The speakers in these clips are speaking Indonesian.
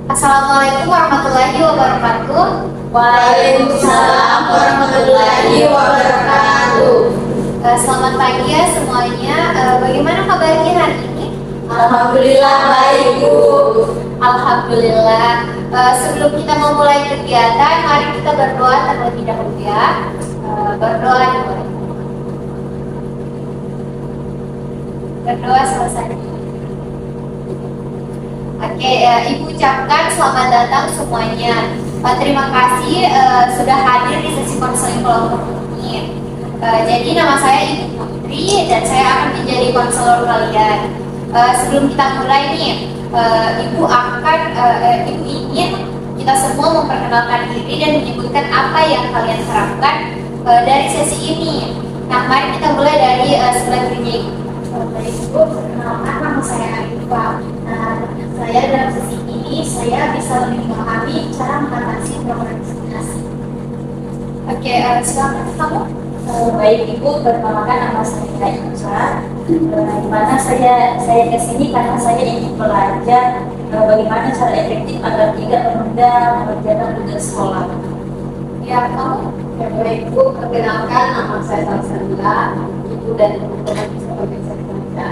Assalamualaikum warahmatullahi wabarakatuh. Waalaikumsalam warahmatullahi wabarakatuh. Selamat pagi ya semuanya. Bagaimana kabarnya hari ini? Alhamdulillah baik, Bu. Alhamdulillah. Sebelum kita memulai kegiatan, mari kita berdoa terlebih dahulu ya. Berdoa dimulai. Berdoa selesai. Oke, Ibu ucapkan selamat datang semuanya. Terima kasih sudah hadir di sesi konseling kelompok ini. Jadi nama saya Ibu Putri dan saya akan menjadi konselor kalian. Sebelum kita mulai nih, Ibu ingin kita semua memperkenalkan diri dan menyebutkan apa yang kalian harapkan dari sesi ini. Nah, mari kita mulai dari sebelah kiri Ibu. Baik Ibu, perkenalkan nama saya Arifah. Saya dalam sesi ini saya bisa lebih memahami cara mengatasi prokrastinasi. Oke, silakan kamu. Baik, Ibu, perkenalkan nama saya Ica. Di mana saya kesini karena saya ingin belajar bagaimana cara efektif agar tidak menunda mengerjakan tugas sekolah. Ya, kamu. Ya, baik Bu, perkenalkan nama saya Salsabila, Ibu dan teman-teman bisa berbisa saja.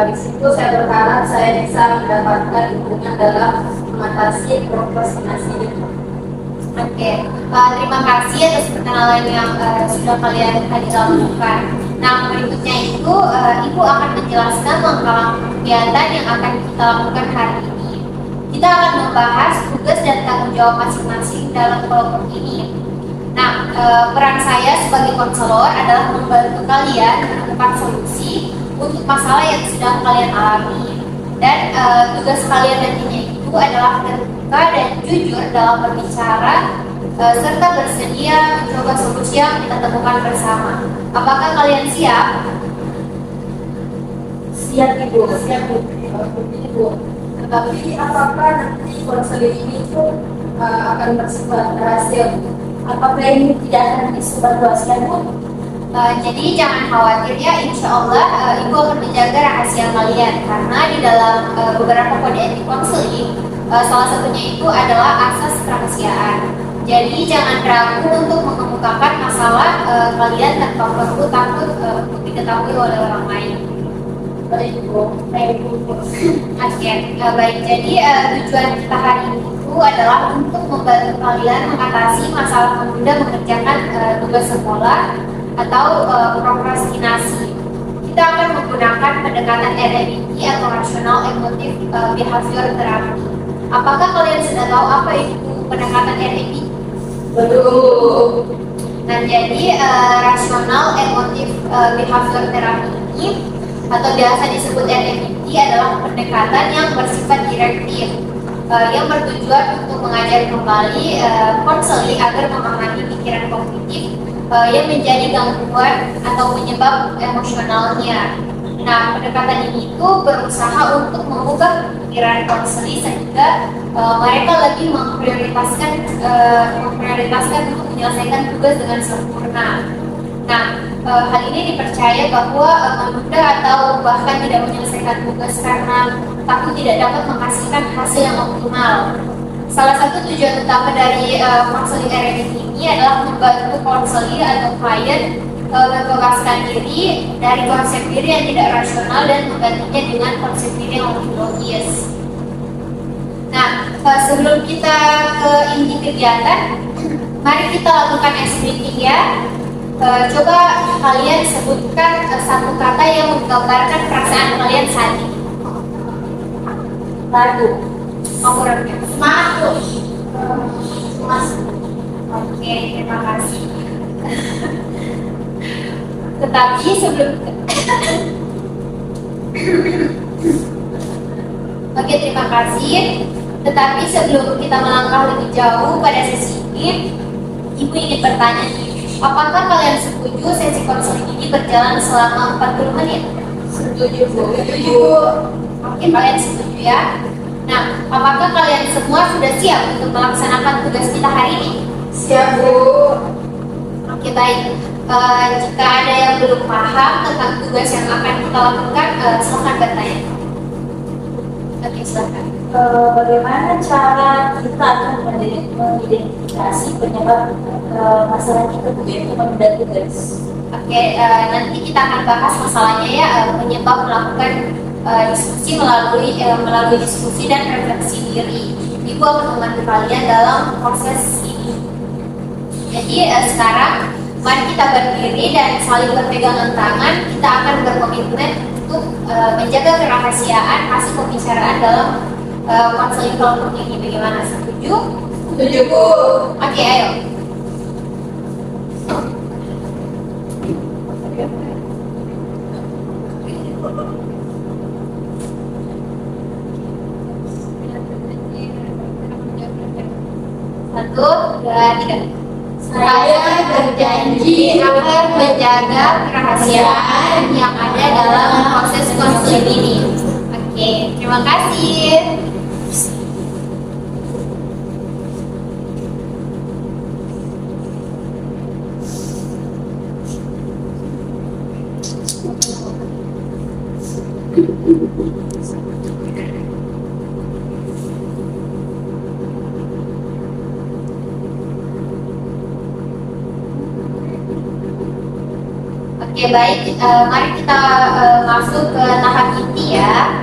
Di situ saya berharap saya bisa mendapatkan dukungan dalam mengatasi prokrastinasi ini. Oke, terima kasih atas perkenalan yang sudah kalian tadi lakukan. Nah, berikutnya itu Ibu akan menjelaskan langkah-langkah kegiatan yang akan kita lakukan hari ini. Kita akan membahas tugas dan tanggung jawab masing-masing dalam kelompok ini. Nah, peran saya sebagai konselor adalah membantu kalian menemukan solusi untuk masalah yang sedang kalian alami. Dan tugas kalian nantinya itu adalah terbuka dan jujur dalam berbicara serta bersedia mencoba solusi yang kita temukan bersama. Apakah kalian siap? Siap, Ibu. Siap Bu, begini Bu. Tetapi apakah nanti konseling ini tuh akan bersifat rahasia Bu? Apakah ini tidak akan disebar luaskan, Bu? Jadi jangan khawatir ya, insya Allah Ibu akan menjaga rahasia kalian karena di dalam beberapa kode etik konseling salah satunya itu adalah asas kerahasiaan. Jadi jangan ragu untuk mengemukakan masalah kalian tanpa perlu takut untuk diketahui oleh orang lain. Baik Bu, baik Bu. Oke, baik. Jadi tujuan kita hari ini itu adalah untuk membantu kalian mengatasi masalah menunda mengerjakan tugas sekolah atau prokrastinasi. Kita akan menggunakan pendekatan RMIT atau Rational Emotive Behavior Therapy. Apakah kalian sudah tahu apa itu pendekatan RMIT? Betul. Nah, jadi Rational Emotive Behavior Therapy ini atau biasa disebut RMIT adalah pendekatan yang bersifat direktif yang bertujuan untuk mengajar kembali konseli agar memahami pikiran kognitif yang menjadi gangguan atau penyebab emosionalnya. Nah, pendekatan ini itu berusaha untuk mengubah pikiran konseli sehingga mereka lebih memprioritaskan untuk menyelesaikan tugas dengan sempurna. Nah, hal ini dipercaya bahwa menunda atau bahkan tidak menyelesaikan tugas karena takut tidak dapat menghasilkan hasil yang optimal. Salah satu tujuan utama dari konseling RMIT ini adalah membantu konseli atau klien membebaskan diri dari konsep diri yang tidak rasional dan menggantinya dengan konsep diri yang lebih logis. Nah, sebelum kita ke inti kegiatan, mari kita lakukan ice breathing ya. Coba kalian sebutkan satu kata yang menggambarkan perasaan kalian saat ini. Ragu. Kurangnya Semangat Bu. Mas. Oke, terima kasih. Tetapi sebelum Oke, terima kasih. Tetapi sebelum kita melangkah lebih jauh pada sesi ini, Ibu ingin bertanya nih, apakah kalian setuju sesi konseling ini berjalan selama 40 menit? Setuju Bu. Setuju Bu. Oke, kalian setuju ya? Nah, apakah kalian semua sudah siap untuk melaksanakan tugas kita hari ini? Siap, Bu. Oke, baik. Jika ada yang belum paham tentang tugas yang akan kita lakukan, silakan bertanya. Oke, silakan. Bagaimana cara kita akan mengidentifikasi penyebab masalah kita yaitu menunda tugas? Oke, nanti kita akan bahas masalahnya ya, penyebab melakukan diskusi melalui diskusi dan refleksi diri. Ibu akan membantu kalian dalam proses ini. Jadi sekarang mari kita berdiri dan saling berpegangan tangan. Kita akan berkomitmen untuk menjaga kerahasiaan hasil pembicaraan dalam konseling kelompok ini. Bagaimana? Setuju? Setuju, Bu. Oke, ayo. Satu, dua, tiga. Saya berjanji akan menjaga kerahasiaan yang ada dalam proses konseling ini. Oke, terima kasih. Oke, baik, mari kita masuk ke tahap inti ya.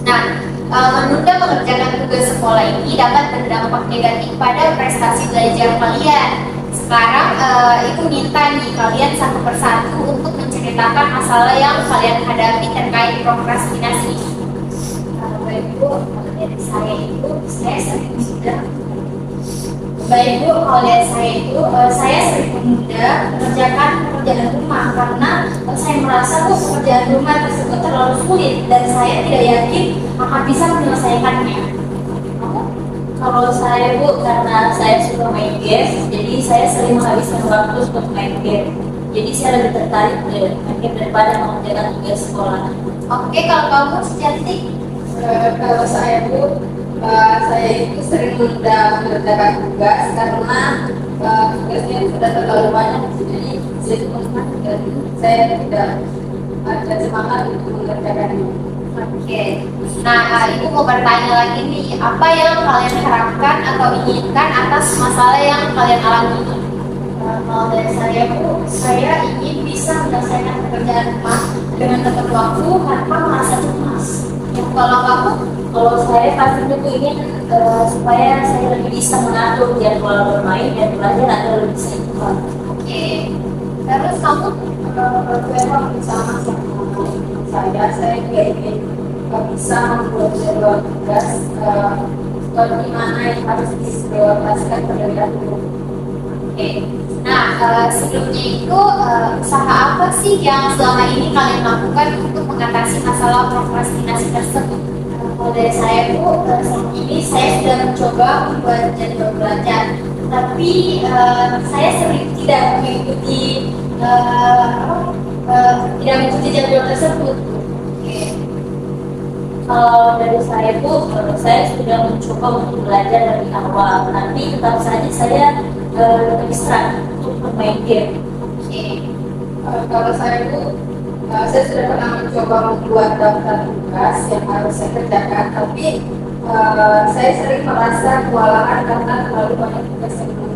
Nah, menunda mengerjakan tugas sekolah ini dapat berdampak negatif pada prestasi belajar kalian. Sekarang Ibu minta nih kalian satu persatu untuk menceritakan masalah yang kalian hadapi terkait prokrastinasi. Baik Bu, kalau dari saya itu saya sering sudah. Baik Bu, kalau dari saya itu saya sering menunda mengerjakan pekerjaan rumah karena saya merasa pekerjaan rumah tersebut terlalu sulit dan saya tidak yakin akan bisa menyelesaikannya. Kalau saya Bu, karena saya suka main game, jadi saya sering menghabiskan waktu untuk main game. Jadi saya lebih tertarik main game daripada mengerjakan tugas sekolah. Oke, kalau kamu cantik. Kalau saya, Bu, saya itu sering menunda mengerjakan tugas karena tugasnya sudah terlalu banyak, jadi saya tidak ada semangat untuk mengerjakannya. Oke, nah Ibu mau bertanya lagi nih, apa yang kalian harapkan atau inginkan atas masalah yang kalian alami ini? Kalau dari saya Bu, saya ingin bisa menyelesaikan pekerjaan rumah dengan tepat waktu tanpa merasa cemas. Kalau kamu? Kalau saya pastinya Bu ingin supaya saya lebih bisa mengatur jadwal bermain dan belajar agar lebih seimbang. Oke, terus kamu? Saya bersama saya juga ingin bisa membuat jadwal tugas bagaimana yang harus diprioritaskan terlebih dahulu. Oke, nah sebelumnya itu usaha apa sih yang selama ini kalian lakukan untuk mengatasi masalah prokrastinasi tersebut? Kalau dari saya Bu, selama ini saya sudah mencoba membuat jadwal belajar, tapi saya sering tidak mengikuti jadwal tersebut. Oke. Kalau dari saya Bu, saya sudah mencoba untuk belajar dari awal, tapi tetap saja saya terdistract untuk bermain game. Oke. Kalau saya, Bu, saya sudah pernah mencoba membuat daftar tugas yang harus saya kerjakan, tapi saya sering merasa kewalahan karena terlalu banyak tugas yang belum.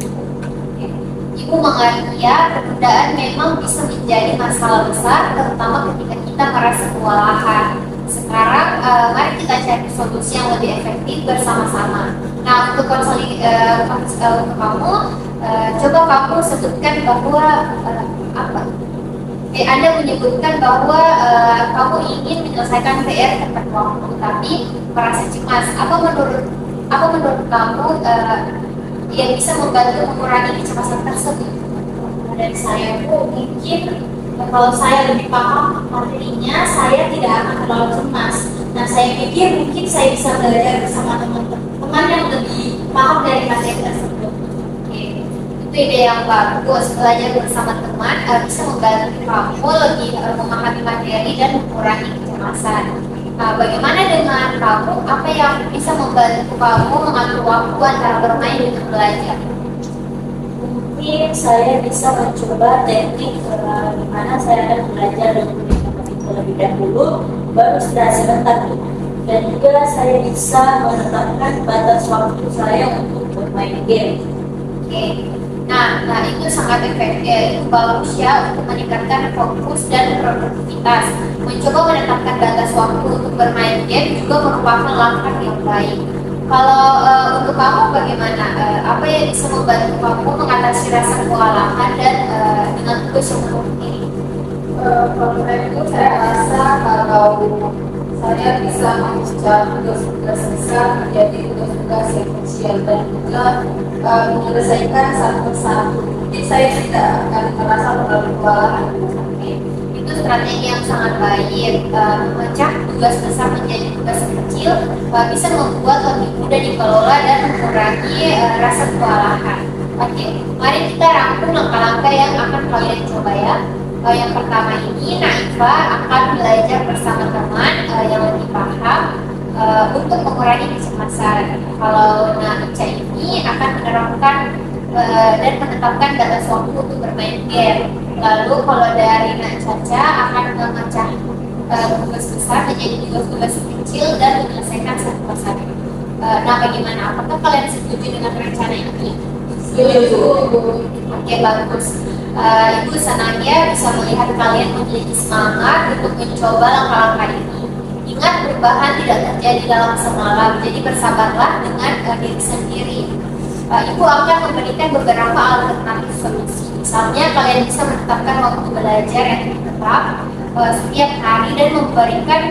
Ibu mengerti ya, penundaan memang bisa menjadi masalah besar, terutama ketika kita merasa kewalahan. Sekarang, mari kita cari solusi yang lebih efektif bersama-sama. Nah, untuk konseling untuk kamu, coba kamu sebutkan bahwa Anda menyebutkan bahwa kamu ingin menyelesaikan PR tepat waktu, tapi merasa cemas. Apa menurut kamu yang bisa membantu mengurangi kecemasan tersebut? Dari saya Bu, mungkin kalau saya lebih paham materinya, saya tidak akan terlalu cemas. Nah, saya pikir mungkin saya bisa belajar bersama teman-teman yang lebih paham dari materi tersebut. Oke, itu ide yang bagus. Belajar bersama teman bisa membantu kamu lebih memahami materi dan mengurangi kecemasan. Nah, bagaimana dengan kamu? Apa yang bisa membantu kamu mengatur waktu antara bermain dengan belajar? Mungkin saya bisa mencoba teknik di mana saya akan belajar dan terlebih dahulu, baru istirahat sebentar. Dan juga saya bisa menetapkan batas waktu saya untuk bermain game. Oke. Nah, itu sangat efektif, itu bagus ya untuk meningkatkan fokus dan produktivitas. Mencoba menetapkan batas waktu untuk bermain game juga merupakan langkah yang baik. Kalau untuk kamu bagaimana? Apa yang bisa membantu kamu mengatasi rasa kewalahan dan dengan tugas yang menumpuk ini? Kalau saya itu saya rasa kalau saya bisa memecah tugas-tugas besar menjadi tugas-tugas yang kecil dan juga menyelesaikan satu persatu. Jadi saya tidak akan merasa terlalu kewalahan. Itu strategi yang sangat baik. Memecah tugas besar menjadi tugas kecil bisa membuat lebih mudah dikelola dan mengurangi rasa kewalahan. Oke, mari kita rangkum langkah-langkah yang akan kalian coba ya. Yang pertama ini Naifa akan belajar bersama teman yang lebih paham untuk mengurangi kecemasan. Kalau Naifa ini akan menerapkan dan menetapkan batas waktu untuk bermain game. Lalu kalau dari Caca akan memecah tugas besar menjadi tugas-tugas kecil dan menyelesaikan satu persatu. Nah, bagaimana? Apakah kalian setuju dengan rencana ini? Setuju. Oke, bagus. Ibu senangnya bisa melihat kalian memiliki semangat untuk mencoba langkah-langkah ini. Ingat, perubahan tidak terjadi dalam semalam, jadi bersabarlah dengan diri sendiri. Ibu akan memberikan beberapa alternatif solusi. Misalnya, kalian bisa menetapkan waktu belajar yang tetap setiap hari dan memberikan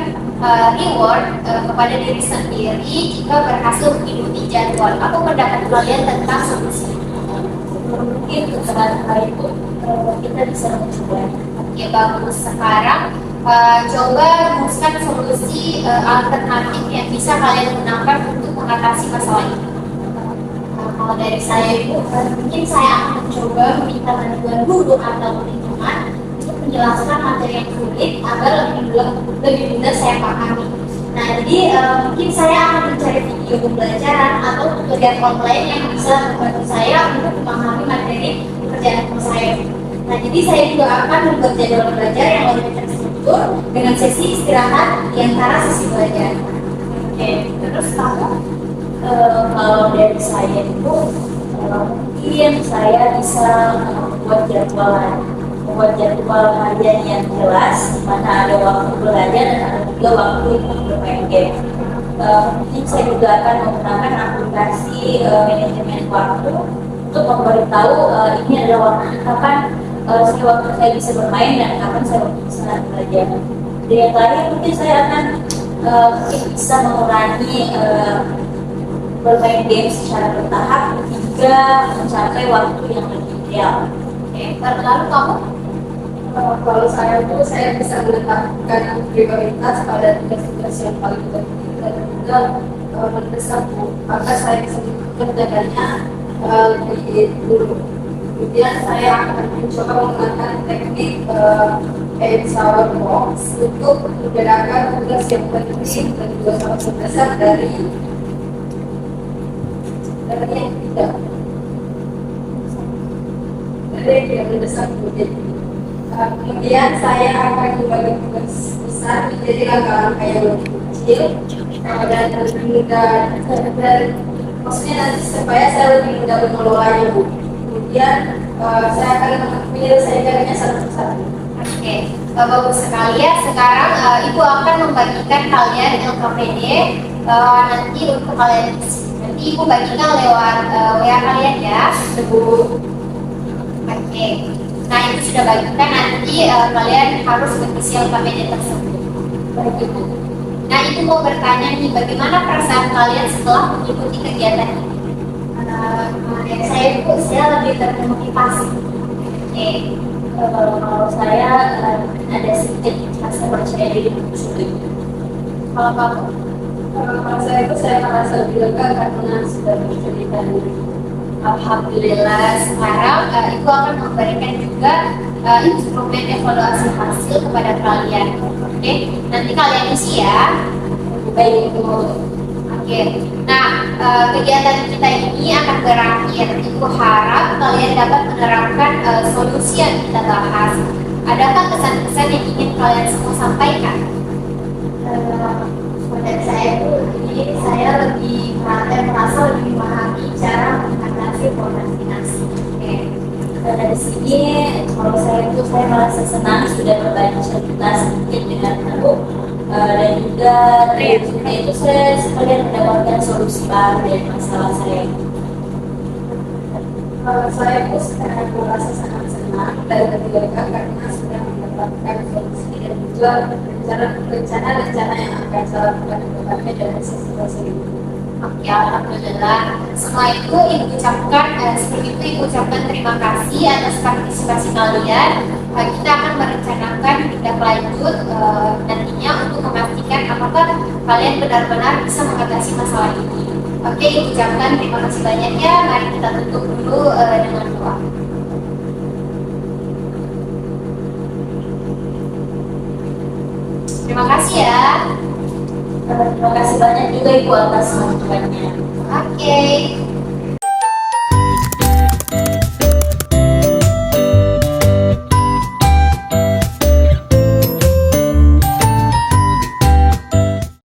reward kepada diri sendiri jika berhasil mengikuti jadwal. Apa pendapat kalian tentang solusi ini? Mungkin untuk sementara itu kita bisa mencoba. Oke, bagus. Sekarang coba rumuskan solusi alternatif yang bisa kalian gunakan untuk mengatasi masalah ini. Kalau dari saya itu mungkin saya akan mencoba meminta bantuan guru atau lingkungan untuk menjelaskan materi yang sulit agar lebih mudah saya pahami. Nah, jadi mungkin saya akan mencari video pembelajaran atau tutorial online yang bisa membantu saya untuk memahami materi pekerjaan saya. Nah, jadi saya juga akan membuat jadwal belajar yang lebih terstruktur dengan sesi istirahat di antara sesi belajar. Oke, terus kamu? Kalau dari saya itu mungkin saya bisa membuat jadwal harian yang jelas di mana ada waktu belajar dan ada juga waktu untuk bermain game. Mungkin saya juga akan menggunakan aplikasi manajemen waktu untuk memberitahu ini adalah waktu kapan saya bisa bermain dan kapan saya bisa belajar. Dan yang terakhir mungkin saya akan bisa mengurangi bermain game secara bertahap hingga mencapai waktu yang lebih ideal. Oke, lalu kamu? Kalau saya itu saya bisa menetapkan prioritas pada tugas-tugas yang paling penting dan juga mendesak maka saya bisa mengerjakannya lebih dulu. Kemudian saya akan mencoba menggunakan teknik 8 hour box untuk membedakan tugas yang penting dan juga sangat mendasar dari yang tidak. Dari yang mendesak kemudian saya akan membagi tugas besar menjadi langkah-langkah yang lebih kecil dan lebih mudah dan maksudnya nanti supaya saya lebih mudah mengelolanya. Kemudian saya akan menyelesaikannya satu persatu. Oke, bagus sekali ya. Sekarang Ibu akan membagikan kalian LKPD nanti untuk kalian isi. Nanti Ibu bagikan lewat WA kalian ya. Oke. Nah, itu sudah bagikan, nanti kalian harus mengisi LKPD tersebut. Begitu. Nah, Ibu mau bertanya nih, bagaimana perasaan kalian setelah mengikuti kegiatan ini? Saya lebih termotivasi. Oke. Kalau saya ada sedikit rasa percaya diri untuk itu. Kalau kamu? Kalau saya itu saya merasa lebih lega karena sudah bercerita. Alhamdulillah. Sekarang Ibu akan memberikan juga instrumen evaluasi hasil kepada kalian. Oke, nanti kalian isi ya. Baik Ibu. Oke, nah kegiatan kita ini akan berakhir. Ibu harap kalian dapat menerapkan solusi yang kita bahas. Adakah kesan-kesan yang ingin kalian semua sampaikan? Menurut saya itu jadi saya merasa lebih memahami cara mengatasi prokrastinasi. Oke. Dari sini kalau saya merasa senang sudah berbagi cerita sedikit dengan Ibu, dan juga dari cerita itu saya sekalian mendapatkan solusi baru dari masalah saya. Saya pun sekarang merasa sangat senang dan berkeluarga karena sudah mendapatkan solusi dan juga rencana-rencana yang akan saya lakukan ke depannya dari sisi ini. Oke, alhamdulillah. Setelah itu Ibu ucapkan seperti itu Ibu ucapkan terima kasih atas partisipasi kalian. Kita akan merencanakan tindak lanjut nantinya untuk memastikan apakah kalian benar-benar bisa mengatasi masalah ini. Oke, Ibu ucapkan terima kasih banyak ya. Mari kita tutup dulu dengan doa. Terima kasih ya. Terima kasih banyak juga Ibu atas masukannya. Oke.